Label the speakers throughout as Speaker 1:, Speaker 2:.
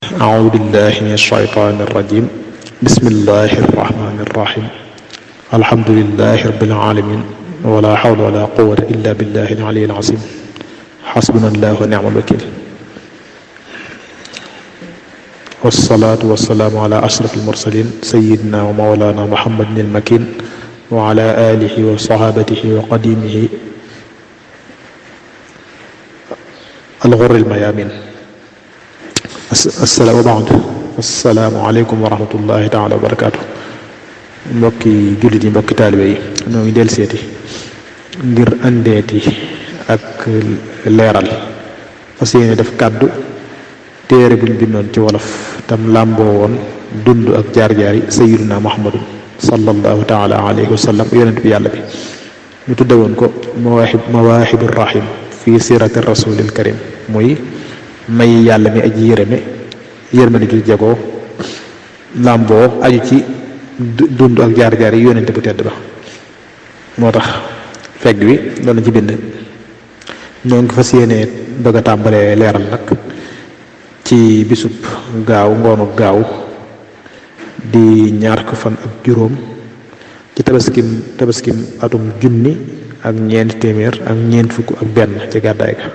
Speaker 1: أعوذ بالله من الشيطان الرجيم بسم الله الرحمن الرحيم الحمد لله رب العالمين ولا حول ولا قوة إلا بالله العلي العظيم حسبنا الله ونعم الوكيل والصلاة والسلام على أشرف المرسلين سيدنا ومولانا محمد المكين وعلى آله وصحابته وقديمه الغر الميامين assalaamu aleykum wa rahmatullahi taala wa barakaatu. mbokki jullit yi mbokki taalibe yi ñoo ngi del seeti ngir andeeti ak leeral fas yéene def kàddu téere buñ bindoon ci wolof tam làmboo woon dund ak jaar-jaari sayyiduna muhammadun sallallahu taala alayhi wa sallam yonent bi yàlla bi ñu tudde woon ko mawaahibu rahim fii sirati rasulil karim muy may yàlla mi aji yërmande ju jegoo làmboo aju ci dund ak jaar-jaar yi yónnente bu tedd ba moo tax fegg wi loolu ci bind ñoo ngi fas yéene bëgg a tàmbalee leeral nag ci bisub gaaw ngoonu gaaw di ñaar ko fan ak juróom ci tabaskim atum junni ak ñeent téeméer ak ñeent fukk ak benn ci gàddaay ga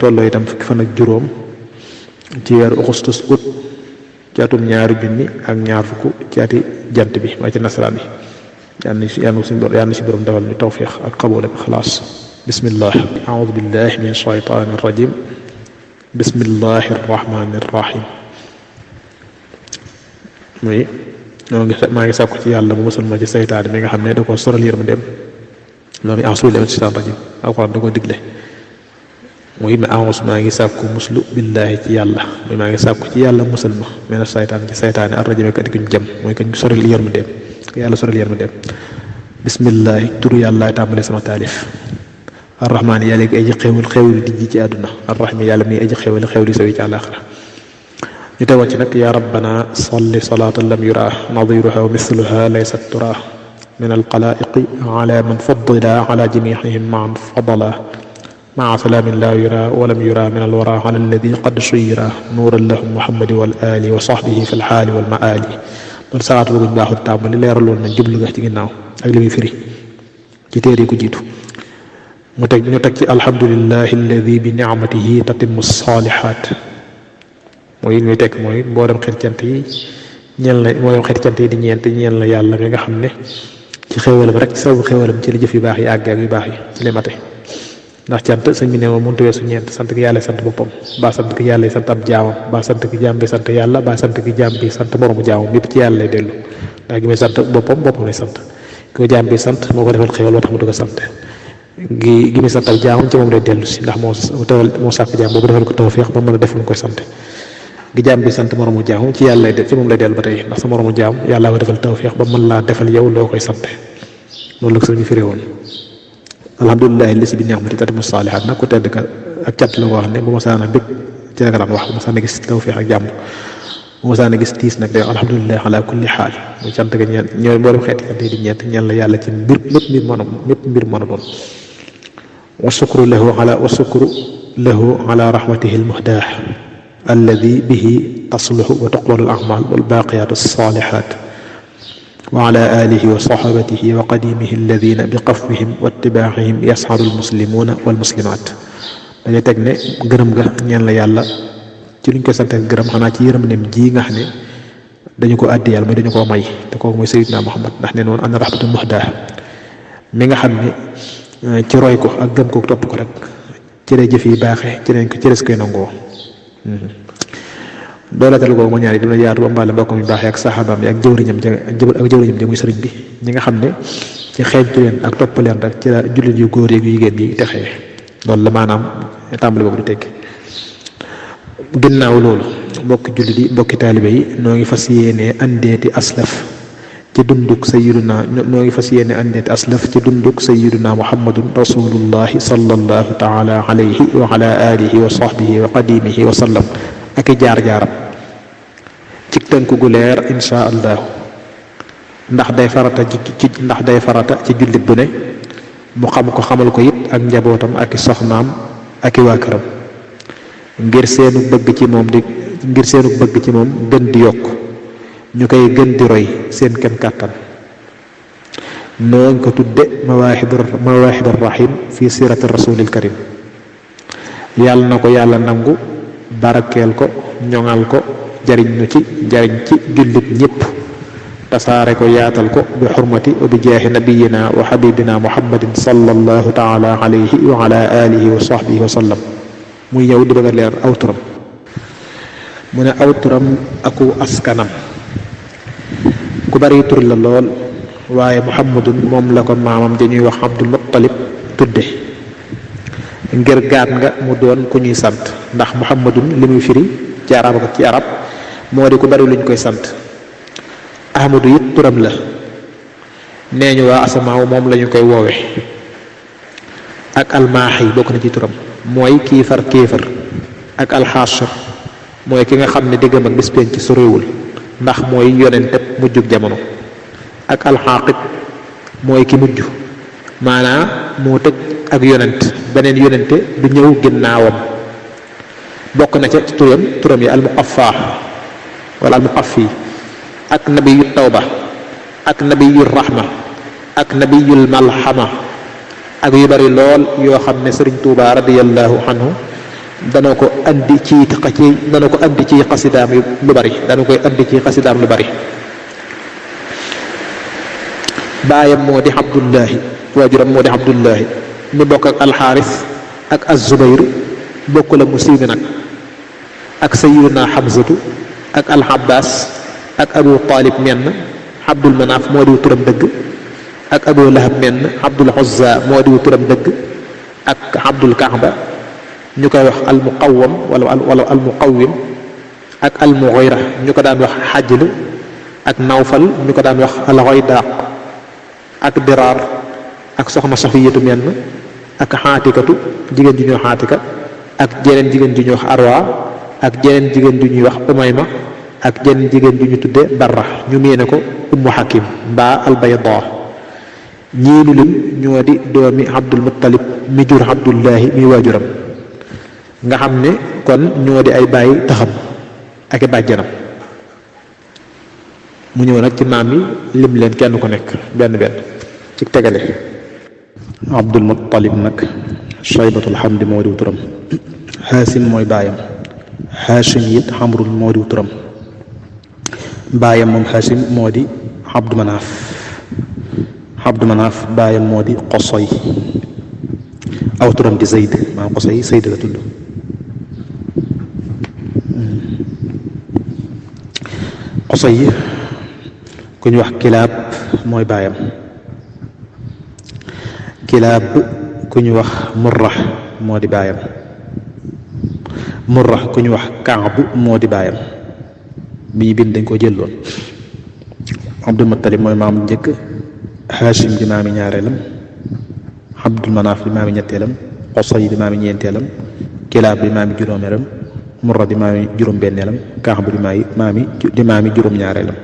Speaker 1: tolloo itam fukki fan ak juróom ci weeru augustus août ci atum ñaari junni ak ñaar fukk ci ati jant bi mooy ci nasaraan yi yàlla na si borom defal ñu tawfiq ak qabuul ak xalaas bismillah aoudu billahi min shaytaani rajim bismillahi rahmani rahim muy maa ngi sàkku ci yàlla mu musal ma ci saytaane mi nga xam ne da ko soral yërmandeem loolu aoudu billahi min shaytaani rajim alquran da ko digle muy maa ngi sàkku muslu billaahi ci yàlla muy maa ngi sàkku ci yàlla musal ma mena saytaan ci saytaane arrajim kat kuñ jëm mooy kañ soril yërmandeem yàlla soril yërmandeem bismillaahi turu yàlla tàmbale sama taalif arrahmaan yàlla gi aji xéewal dijji ci àdduna arrahim yàlla mi aji xéewal yi sawi ci àllaaxira ñu teewoon ci nag yaa rabbana salli salaatan lam yura nadiruha wa misluha laysat tura min alxalaiqi ala man faddala ala jamiihim maan fadala maa salaamin laa yura walam yura min alwara ala alladi qad suyira nuuran lahum muhammadi wal ali wa sahbihi fi lxaali wal maali loolu salaatu boobu baaxul tàmbali leeraloon na jublu nga ci ginnaaw ak li muy firi ci téere yi ko jiitu ñu teg ci alhamdulillahi alladi bi nicmatihi tatimmu saalihaat mooy ñuy teg mooy mboolem xeeti cant yi di ñeel la yàlla mi nga xam ne ci xéewalam rek sababu xéewalam ci li jëf yu baax yi àgg ak yu baax yi ci li mate ndax cant sëñ bi ne moom mënut a weesu ñeent sant ki yàlla sant boppam baa sant ki yàlla sant ab jaamam baa sant ki jaam bi sant yàlla baa sant ki jaam bi sant moroomu jaamam yépp ci yàlla lay dellu ndax gi muy sant boppam lay sant ki ko jaam bi sant moo ko defal xéwal moo tax mu di ko sant gi muy sant ab jaamam ci moom lay dellu si ndax moo sàkk jaam boobu defal ko tawfiix ba mën a def lu koy sant gi jaam bi sant moroomu jaamam ci yàlla lay ci moom lay dellu ba tey ndax sa moroomu jaam yàlla ko defal tawfiix ba mën laa defal yow loo koy sant loolu la ko sëñ bi firee woon alhamdulilahi lesi bi ni'mati tatimmu saalihaat nag ku tedd ka ak cant la ko wax ne bu ma saana bëgg ci la ko daan wax bu ma saana gis tawfiix ak jàmm bu ma saana gis tiis nag day alhamdulilahi ala kulli xaal muy cant ga ñooy mboolem xeeti cant yi di ñeent ñeel la yàlla ci mépp mbir mën a doon wa sukru lahu ala rahmatihi almuhdaah alladi bihi tasluhu wa tuqbalu al a'maal wal baaqiyaatu saalihaat wa ala alihi wa sahabatihi wa qadimihi alladina bi qafwihim wa ittibaahihim yas'adu almuslimuuna walmuslimaat dañuy teg ne gërëm ga ñeen la yàlla ci luñ ko sante gërëm xanaa ci yërmandeem ji nga xam ne dañu ko àddi yàlla mooy dañu koo may te kooku mooy sayyidina Muhammad ndax ne noonu ana rahmatul muhdaa mi nga xam ne ci roy ko ak gëm ko topp ko rek ci lay jëf yi baaxee ci les koy nangoo doolatal googu ma ñaari dina yaatu ba mbaale mbokk mi baaxee ak saxaabaam yi ak jëwriñam ja muy sëriñ bi ñi nga xam ne ci xeeñtu leen ak topp leen rek ci la jullit yu góor yeeg yu jigéen yi texee loolu la maanaam tàmbali boobu di tekki ginnaaw loolu mbokki jullit yi mbokki taalibe yi noo ngi fas yéene andeeti aslaf ci dunduk sayyiduna muhammadun rasulullahi sallallahu taala alayhi wa ala alihi wa sahbihi wa qadimihi wa sallam ak i jaar-jaaram ci tënk gu leer insha allahu ndax day farata ci jullit bu ne mu xam ko xamal ko it ak njabootam ak i soxnaam ak i waa këram ngir seenu bëgg ci moom gën di yokk ñu koy gën di roy seen kem kàttan. noo ko tudde mawaahib rahim fi sirati rasulil karim. yàlla na ko yàlla nangu, barakeel ko, ñoŋal ko, jariñ nu ci jariñ ci jullit ñépp, tasaare ko, yaatal ko bi xurmati wa bi jaahi nabiyina wa xabibina muhammadin sallallahu taala alayhi wa ala alihi wa sahbihi wa sallam. muy ñëw di bëgg a leer aw turam. mu ne aw turam aku askanam ku bari tur la lool, waaye muhammadun moom la ko maamam dañuy wax abdul muttalib tudde ngir gaat nga mu doon ku ñuy sant, ndax muhammadun li muy firi ci arab moo di ku bari luñ koy sant. ahmadu it turam la, nee ñu waa asamaaw moom lañu koy woowe. ak almaaxi bokk na ci turam, mooy kii far kéefar. ak alxaasir mooy ki nga xam ne diggam ak bis penc su réewul, ndax mooy yonente mujjug jamono. ak alxaaqib mooy ki mujj, maanaam moo tëj ak yonent, beneen yonente du ñëw ginnaawam. bokk na ca turam yi almuqaffa wala almuqaffi, ak nabiyu tawba, ak nabiyu rahma, ak nabiyul malhama, ak yu bari lool yoo xam ne Sëriñ Tuuba radiyallahu anhu dana ko andi ci xasidaam lu bari, baayam moo di abdullahi, waajuram moo di abdullahi, mi bokk ak alxaaris ak azubayr, bokk la mu siiw mi nag, ak sayyiduna Hamzatu, ak alxabbas, ak abu talib menn abdul manaaf moo di turam dëgg, ak abu lahab menn abdul uzza moo di turam dëgg, ak abdul kaaba ñu koy wax almuqawwam wala almuqawwim, ak almughira ñu ko daan wax xajlu, ak nawfal ñu ko daan wax alxoydaq, ak diraar, ak soxna safiyatu menn, ak xaatikatu jigéen ju ñuy wax xaatika, ak jeneen jigéen ju ñuy wax arwa, ak jeneen jigéen ju ñuy wax umayma, ak jeneen jigéen ju ñu tudde barra, ñu miine ko ummu hakim mbaa albayda. ñii nu lim ñoo di doomi abdul muttalib mi jur abdullahi mi waajuram, nga xam ne kon ñoo di ay bàyyi taxam ak i bàjjanam. mu ñëw nag ci maam yi lim leen kenn ku nekk benn ci tegale. abdul muttalib nag shaybatul hamdi moo diw turam, haasim mooy baayam, haasim it xamrul moo diw turam, baayam moom haasim moo di abdu manaaf baayam moo di qosay, aw turam di zayd, maanaam qosay zayd la tudd. qosay ku ñu wax kilaab mooy baayam, kilaab ku ñu wax murra moo di baayam, murra ku ñu wax kaab moo di baayam. bi ñu bind dañ ko jëlloon. abdul muttalib mooy maamu njëkk, haashim di maami ñaareelam, abdul manaaf di maami ñetteelam, qosay di maami ñeenteelam, kilaab di maami juróomeelam, murra di maami juróom-benneelam, kaab di maami juróom-ñaareelam.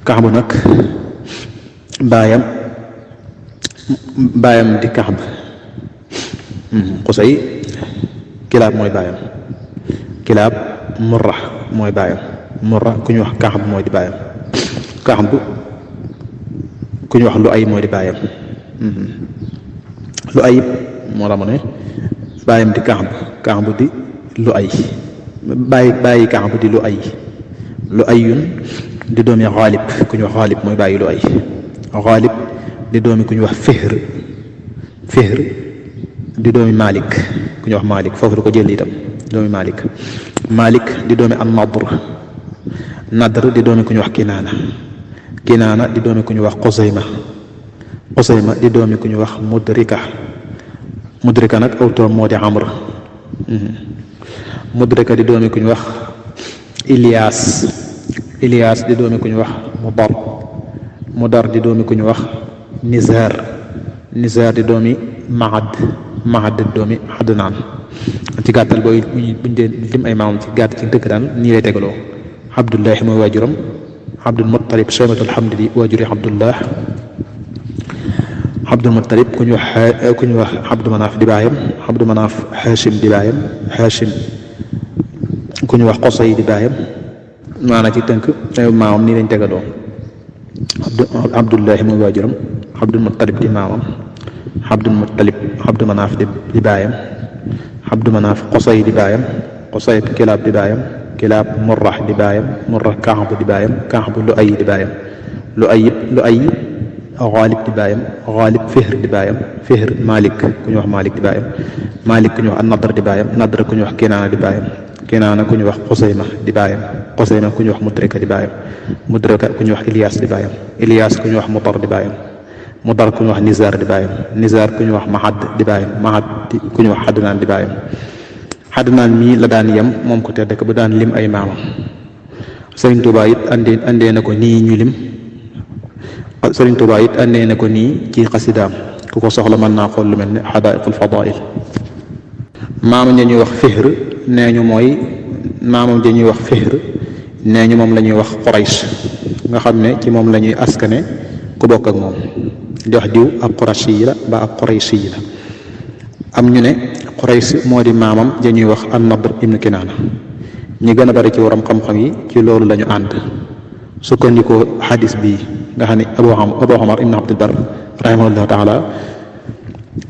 Speaker 1: kaab nag baayam di kaab, qosay kilaab mooy baayam, kilaab murra mooy baayam, murra ku ñu wax kaab mooy di baayam, kaab ku ñu wax lu ay moo di baayam. lu ayib moo la mu ne baayam di kaab di lu ay, bàyyi kaab di lu ay, lu ayun di doomi xaalib ku ñu wax xaalib mooy bàyyi lu ay, xaalib di doomi ku ñu wax fihr di doomi malik ku ñu wax malik, foofu da ko jël itam doomi malik di doomi an nadr di doomi ku ñu wax kinaana di doomi ku ñu wax qusayma di doomi ku ñu wax mudrika nag aw turam moo di amr, mudrika di doomi ku ñu wax Ilias di doomi ku ñu wax Mudar di doomi ku ñu wax Nizar di doomi Mahad di doomi Adnaan. ci gàttal booy buñ dee lim ay maamam ci gàtt ci dëkk daan nii lay tegaloo. Abdullahi mooy waajuram, Abdul Muttalib shaybatul hamdi di waajuri Abdul Muttalib ku ñu wax Abdu Manaaf di baayam,
Speaker 2: Abdu Manaaf Hashim di baayam, Hashim ku ñu wax Qusay di baayam. maanaam ci tënk maamam nii lañ tegaloo. Abdullahi mooy waajuram, Abdul Muttalib di maamam, Abdul Muttalib Abdu Manaaf di baayam, Abdu Manaaf Qusay di baayam, Qusay Kilaab di baayam, Kilaab Murrah di baayam, Murrah Kaab di baayam, Kaab Lu'ay di baayam, Lu'ay Ghalib di baayam, Ghalib Fihr di baayam, Fihr Malik ku ñu wax Malik di baayam, Malik ku ñu wax Nadr di baayam, Nadr ku ñu wax Kinaana di baayam, Kinaana ku ñu wax Xusayma di baayam, Xusayma ku ñu wax Mudrika di baayam, Mudrika ku ñu wax Ilyas di baayam, Ilyas ku ñu wax Mudar di baayam, Mudar ku ñu wax Nizar di baayam, Nizar ku ñu wax Mahad di baayam, Mahad ku ñu wax Xadnaan di baayam. Xadnaan mii la daan yem moom ko tedd ko bu daan lim ay maamam. Sëriñ Tuubaa it andee na ko nii ñu lim. Sëriñ Tuubaa it andee na ko nii ci xasidaam ku ko soxla mën naa xool lu mel ne Xadaaiqul Fadaa'il. maamam ja ñuy wax Fihr nee ñu mooy maamam ja ñuy wax Fihr nee ñu moom la ñuy wax Quraysh nga xam ne ci moom la ñuy askane ku bokk ak moom di wax diw ab Qurashi yi la ba ab Qurayshi yi la. am ñu ne Quraysh moo di maamam ja ñuy wax an-Nadr ibn Kinaana. ñi gën a bari ci waram xam-xam yi ci loolu la ñu ànd sukkandikoo xadis bii nga xam ne Abu Umar ibn Abdul Barr rahimahullahu taala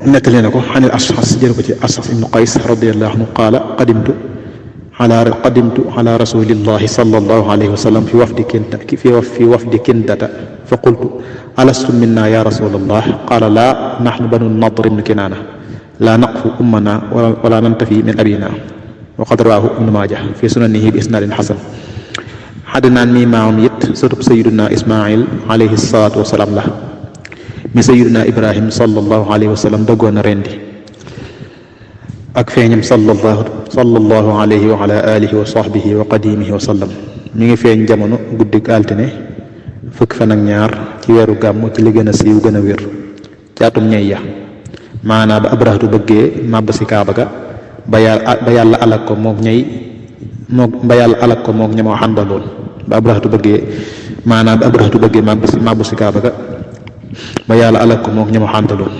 Speaker 2: nettali na ko xanil Ash'as jël ko ci Ash'as ibn Qays radiyallahu anhu qaala qadimtu ala rasulillahi sallallahu alayhi wa sallam fi wafdi Kindata fa qultu alastu minna ya rasulallah qaala laa nahnu banu Nadr ibn Kinaana laa naqfu ummana wala nantafi min abina wa qad rawaahu ibnu Maaja fi sunanihi bi isnaadin xasan. Xadnaan mi maamam it sëtub sayiduna Ismail alayhi salaatu wasalaam la mi sayiduna Ibrahim sallallahu alayhi wa sallam dëggoon na rendi ak feeñam sallallahu alayhi wa ala alihi wa sahbihi wa qadimihi wa sallam mi ngi feeñ jamono guddik altine fukk fan ak ñaar ci weeru gàmm ci li gën a siiw gën a wér ci atum ñay ya maanaam ba Abrahatu bëggee màbb si Kaaba ga ba yàlla alak ko moog ñamoo xàndaloon ba Abrahatu bëggee màbb si Kaaba ga ba yàlla alak ko moog ñamoo xàndaloon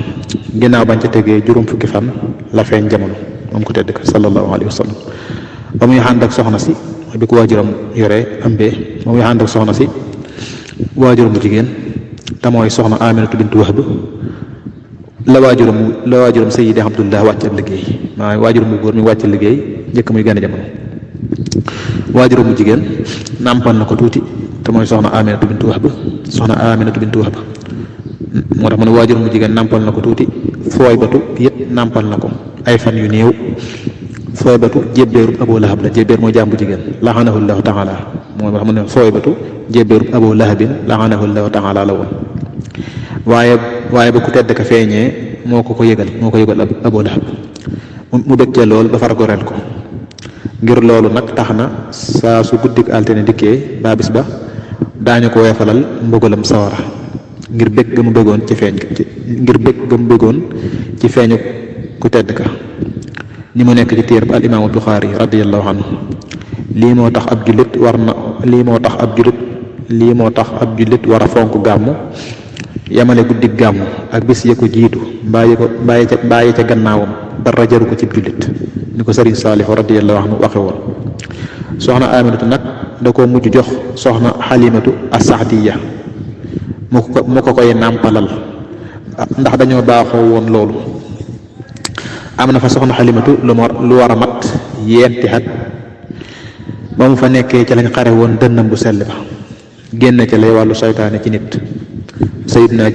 Speaker 2: ginnaaw bañ ca tegee juróom fukki fan la feeñ jamono moom ko tedd ka sallallahu alayhi wa sallam ba muy ànd ak soxna si bi ko waajuram yore ëmbee ba muy ànd ak soxna si waajuram bu jigéen te mooy soxna Aminatu bintu Wahb la waajuram Sayyidi Abdullah wàcc ab liggéey maanaam waajuram bu góor mi wàcc liggéey njëkk muy gane jamono waajuram bu jigéen nàmpal na ko tuuti te mooy soxna Aminatu bintu Wahb moo tax mu ne waajuram bu jigéen nàmpal na ko tuuti fooy batu it nàmpal na ko ay fan yu néew fooy batu jébbeerub Abu Lahab la jébbeer mooy jaam bu jigéen laxanahu llahu taala moo tax mu ne fooy batu jébbeerub Abu Lahabin laxanahu llahu taala la woon waaye ba ku tedd ka feeñee moo ko yëgal Abu Lahab mu bëgg ca lool ba far goreel ko ngir loolu nag tax na saa su guddik altine dikkee ba bis ba daañu ko weefalal mbugalam sawara ngir bëgg ga mu bëggoon ci feeñu ku tedd ka ni mu nekk ci téer ba al imaamu Buxaari radiyallahu anhu lii moo tax ab jullit war a fonk gàmmu yamale guddik gàmmu ak bis ya ko jiitu bàyyi ca gannaawam dara jaru ko ci jullit ni ko Sëriñ Saalihu radiyallahu anhu waxe woon. soxna Aminatu nag da ko mujj jox soxna Xalimatu as-Saadiya mu ko koy nàmpalal ndax dañoo baaxoo woon loolu. am na fa soxna Xalimatu lu war a mat yenti at ba mu fa nekkee ca lañ xare woon dënnam bu sell ba génn ca lay wàllu saytaane ci nit. Sayyidina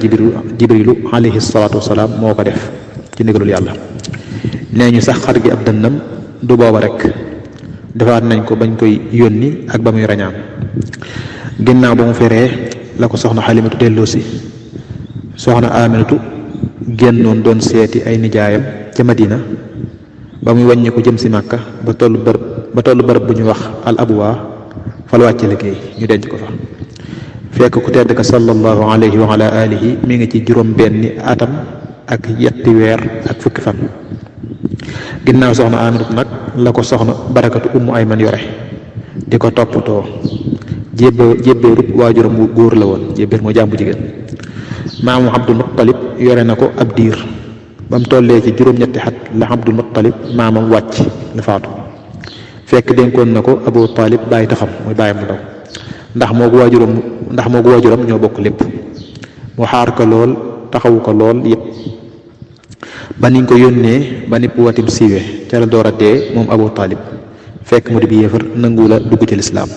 Speaker 2: Jibrilu alayhi salaatu wasalaam moo ko def ci ndigalul yàlla nee ñu sax xar gi ab dënnam du booba rek defaat nañ ko bañ koy yónni ak ba muy rañaan. ginnaaw ba mu feree la ko soxna Xalimatu delloosi soxna Aminatu génnoon doon seeti ay nijaayam ca Madina ba muy wàññi ko jëm si Màkka ba tollu bërëb bu ñu wax al abwa fa la wàcce liggéey ñu denc ko fa fekk ku tedd ka sallallahu alayhi wa ala alihi mi ngi ci juróom benni atam ak yetti weer ak fukki fan. ginnaaw soxna Aminatu nag la ko soxna Barakatu Ummu Ayman yore di ko toppatoo jébbeerub waajuram bu góor la woon jébbeer moo jaam bu jigéen. maamu Abdul Muttalib yore na ko ab diir ba mu tollee ci juróom-ñetti xat la Abdul Muttalib maamam wàcc la faatu. fekk dénkoon na ko Abu Talib bàyyi taxam muy bàyyam mu ndaw ndax moo waajuram ñoo bokk lépp. mu xaar ko lool taxawu ko lool yëpp ba niñ ko yónnee ba nipp watim siiwee ca la door a dee moom Abu Talib fekk mu di bi yéefar nangu la dugg ci lislaam.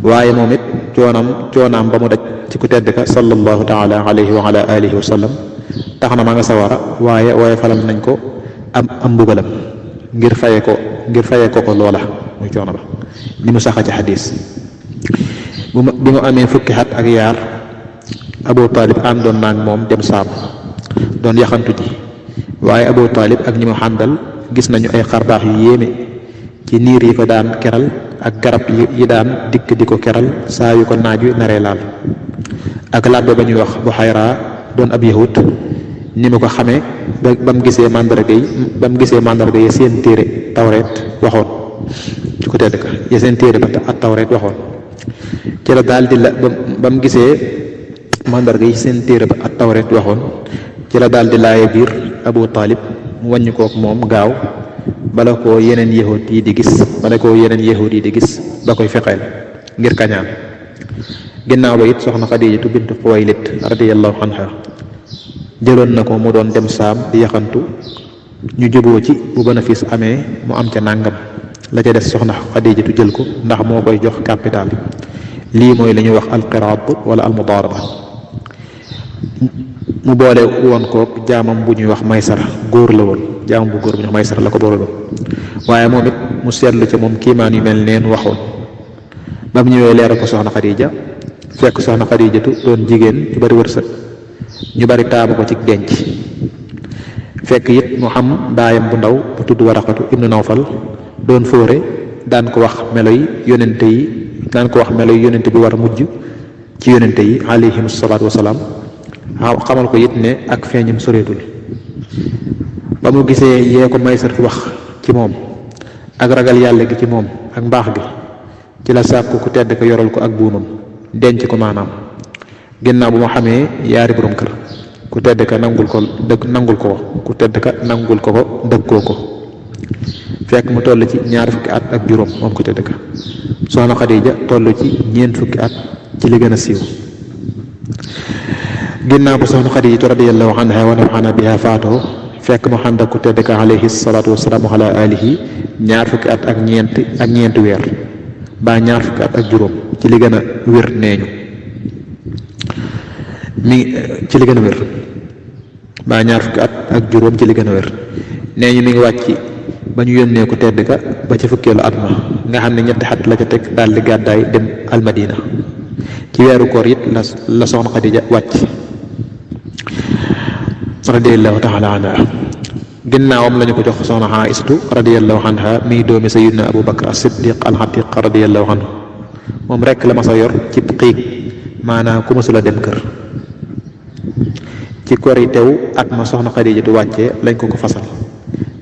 Speaker 2: waaye moom it coonaam ba mu daj ci ku tedd ka sallallahu taala alayhi wa ala alihi wa sallam tax na ma nga sawara waaye falal nañ ko am mbugalam ngir faye ko loola muy coono ba ni mu saxa ci xadis. bi mu amee fukki xat ak yaar Abu Talib àndoon naag moom dem saam doon yaxantu ji waaye Abu Talib ak ñi mu xàndal gis nañu ay xarbaax yu yéeme ci niir yi ko daan keral ak garab yi daan dikk di ko keral saa yu ko naaj wi naree laal ak labbe ba ñuy wax bu xayraa doon ab yahut ni mu ko xamee ba mu gisee màndarga yi seen téere tawreet waxoon ci ko tedd ka ya seen téere ba ak tawreet waxoon ci la daal di la ba mu gisee màndarga yi seen téere ba ak tawreet waxoon ci la daal di laaye biir Abu Talib mu wàññi kook moom gaaw bala koo yeneen yahud yi di gis ba koy fexeel ngir kañaan. ginnaaw ba it soxna Xadiijatu bintu Xuwaylid radiyallahu anha jëloon na ko mu doon dem saam di yaxantu ñu juboo ci bu bénéfice amee mu am ca nàngam la ca des soxna Xadiijatu jël ko ndax moo koy jox capital. lii mooy li ñuy wax alqiraad wala almudaaraba. mu boole woon kook jaamam bu ñuy wax Maysara góor la woon jaamam bu góor bu ñuy wax Maysara la ko boole woon waaye moom it mu seetlu ca moom kiimaan yu mel neen waxoon. ba mu ñëwee leeral ko soxna Xadiija fekk soxna Xadiijatu doon jigéen ñu bari wërsëg ñu bari taamu ko ci denc. fekk it mu xam baayam bu ndaw bu tudd Waraqatu ibnu Nawfal doon fóore daan ko wax melo yi yonente bi war a mujj ci yonente yi alayhimu salaatu wasalaam xamal ko it ne ak feeñam soreetul. ba mu gisee yee ko Maysar fi wax ci moom ak ragal yàlla gi ci moom ak mbaax gi ci la sàkku ku tedd ko yoral ko ak buumam denc ko maanaam. ginnaaw bu ma xamee yaari borom kër ku tedd ka nangul ko dëkkoo ko fekk mu toll ci 2 fukki at ak juróom moom ku tedd ka. soxna Xadiija toll ci 4 fukki at ci li gën a siiw. ginnaaw bu soxna Xadiija radiyallahu anha wa nafa'ana biha faatoo fekk mu xànd ak ku tedd ka alayhi salaatu wasalaam ala alihi 2 fukki at ak ñeenti weer ba 2 fukki at ak juróom ci li gën a wér neeñu ci li gën a wér ba 2 fukki at ak juróom ci li gën a wér neeñu mi ngi wàcc ba ñu yónnee ku tedd ka ba ci fukkeelu at ma nga xam ne 2 xat la ca teg daal di gàddaay dem almadina. ci weeru koor it la soxna Xadiija wàcc radiyallahu taala anha. ginnaawam lañu ko jox soxna Aïsatu radiyallahu anha mi doomi sayyidina Abu Bakr as-Siddiq al-Atiq radiyallahu anhu moom rek la ma sa yor ci xiig maanaam ku mësula dem kër. ci kori tew at ma soxna Xadiija du wàccee lañ ko fasal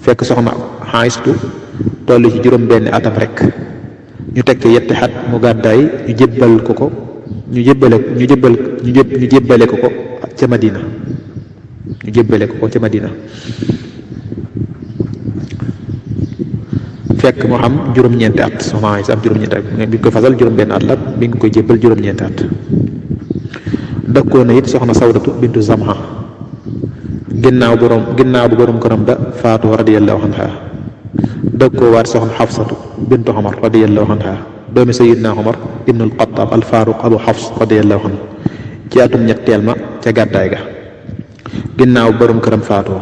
Speaker 2: fekk soxna Aïsatu toll ci juróom benn atam rek ñu teg ci 7 xat mu gàddaay ñu jébbale ko ko ca Madina. fekk mu xam juróom-ñeenti at soxna Aysa am juróom-ñeenti at bi nga koy fasal juróom-benn at la bi nga koy jébbal juróom-ñeenti at. dëkkoon na it soxna Sawdatu bintu Zamha ginnaaw bu borom këram ba faatu radiyallahu anha. dëkkoo waat soxna Xafsatu bintu Omar radiyallahu anha doomi sayyidina Omar ibnu al-Xattaab al-Faaruq Abu Xafs radiyallahu anhu ci atum ñetteel ma ca gàddaay ga. ginnaaw borom këram faatoo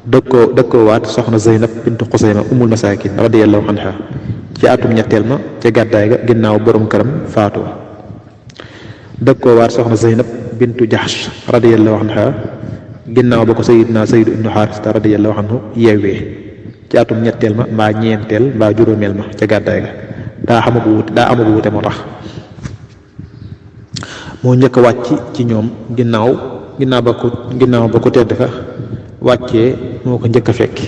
Speaker 2: dëkkoo waat soxna Zeynab bintu Xusayma ummul masaakin radiyallahu anha ci atum ñetteel ma ca gàddaay ga ginnaaw borom këram faatoo. dëkkoo waat soxna Zeynab bintu Jahsh radiyallahu anha ginnaaw ba ko sayyidina Zayd ibnu Xaarisa radiyallahu anhu yeewee ci atum ñetteel ma mbaa ñeenteel mbaa juróomeel ma ca gàddaay ga daa amagu wute moo tax. moo njëkk a wàcc ci ñoom ginnaaw ba ko tedd ka wàccee moo ko njëkk a fekki.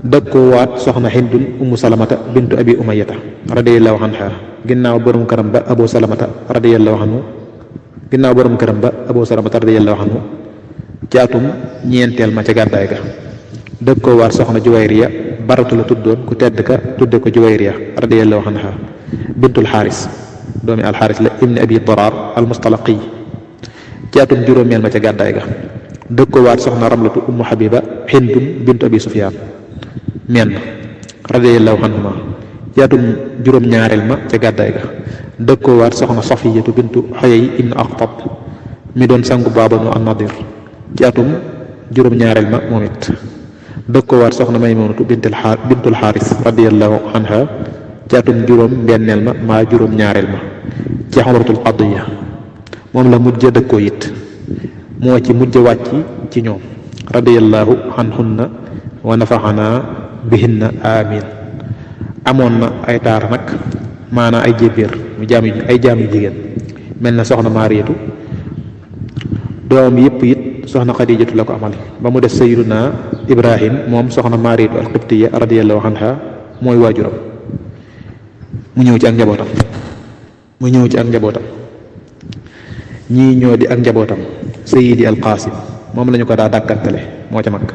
Speaker 2: dëkkoo waat soxna Hindun ummu Salamata bintu Abi Umayyata radiyallahu anha ginnaaw borom këram ba Abu Salamata radiyallahu anhu ci atum ñeenteel ma ca gàddaay ga dëkkoo war soxna Juwayriya baratu la tuddoon ku tedd ka tudde ko Juwayriya radiyallahu anha bintul xaaris doomi alxaaris la ibni abi daraar almustalaqi ci atum juróomeel ma ca gàddaay ga dëkkoo waat soxna ramlatu ummu habiba hindun bintu abi sufyaan menn radiyallahu anhuma ci atum juróom-ñaareel ma ca gàddaay ga dëkkoo waat soxna safiyatu bintu xuyay ibnu aqtab mi doon sangu baabanu an-nadir ci atum juróom-ñaareel ma moom it dëkkoo waat soxna maymunatu bintul xaaris radiyallahu anha ci atum juróom-benneel ma maa juróom-ñaareel ma ci xumratul qadiya moom la mujj dëkkoo it moo ci mujj wàcc ci ñoom radiyallahu anhunna wa nafaxana bihinna amin amoon na ay taar nag maanaam ay jébéer mu jaam ay jaam yu jigéen mel na soxna Maariyatu doom yëpp it soxna Xadijatu la ko amal ba mu des sayyiduna Ibrahim moom soxna Maariyatu al-Qibtiyya radiyallahu anha mooy waajuram mu ñëw ci ak njabootam ñii ñoo di ak njabootam Sayyidi al-Qasim moom lañu ko daa dàkkantale moo ca mag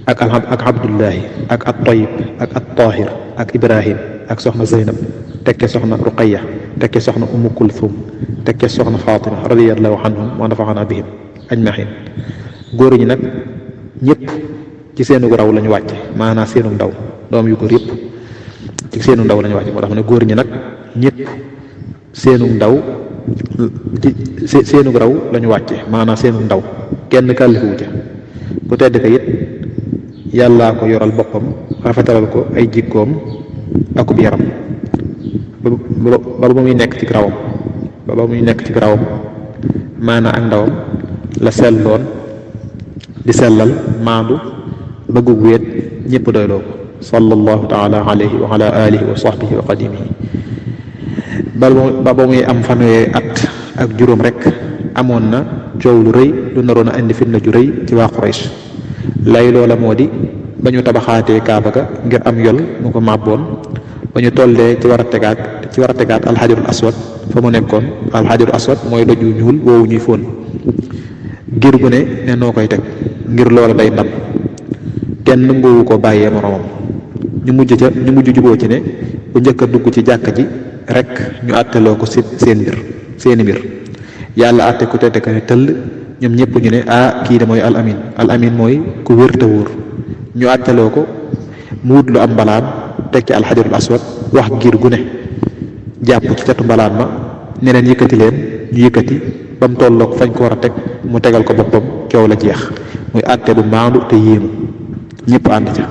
Speaker 2: ak Abdullahi ak at-Tayyib ak at-Tahir ak Ibrahim ak soxna Zeynab tekke soxna Ruqayya tekke soxna Ummu Kulthum tekke soxna Fatima radiyallahu anhum wa nafaxana bihim ajmahin góor ñi nag ñëpp ci seenu raw lañu wàcce maanaam seenu ndaw doom yu góor yëpp ci seenu ndaw lañu wàcce moo tax mu ne góor ñi nag ñëpp seenu ndaw ci seenu raw lañu wàcce maanaam seenu ndaw kenn kàllikuwu ca ku tedd ka it yàllaa ko yoral boppam rafetalal ko ay jikkoom akub yaram ba muy nekk ci rawam maanaam ak ndawam la selloon di sellal maandu bëggug wéet ñëpp doyloo ko sallallahu taala alayhi wa ala alihi wa sahbihi wa qadimihi ba muy am fanweeri at ak juróom rek amoon na coow lu rëy lu naroon a indi fitna ju rëy ci waa Quraysh lay loola moo di ba ñu tabaxaatee kaaba ga ngir am yol mu ko màbboon ba ñu tollee ci war a tegaat alxajarul aswad fa mu nekkoon alxajarul aswad mooy doj wu ñuul woowu ñuy fóon ngir gu ne noo koy teg ngir loola day ndam kenn nanguwu ko bàyyee moroomam ñu mujj juboo ci ne bu njëkk a dugg ci jàkka ji rek ñu àtteloo ko seeni mbir yàlla àtte ku tedd ka ne tëll ñoom ñëpp ñu ne kii de mooy al amin mooy ku wér te wóor ñu àtteloo ko mu wut lu am mbalaan teg ci alxajarul aswad wax giir gu ne jàpp ci catu mbalaan ma ne leen yëkkati leen ñu yëkkati ba mu tolloog fañ ko war a teg mu tegal ko boppam coow la jeex muy àtte bu maandu te yéemu ñëpp ànd ca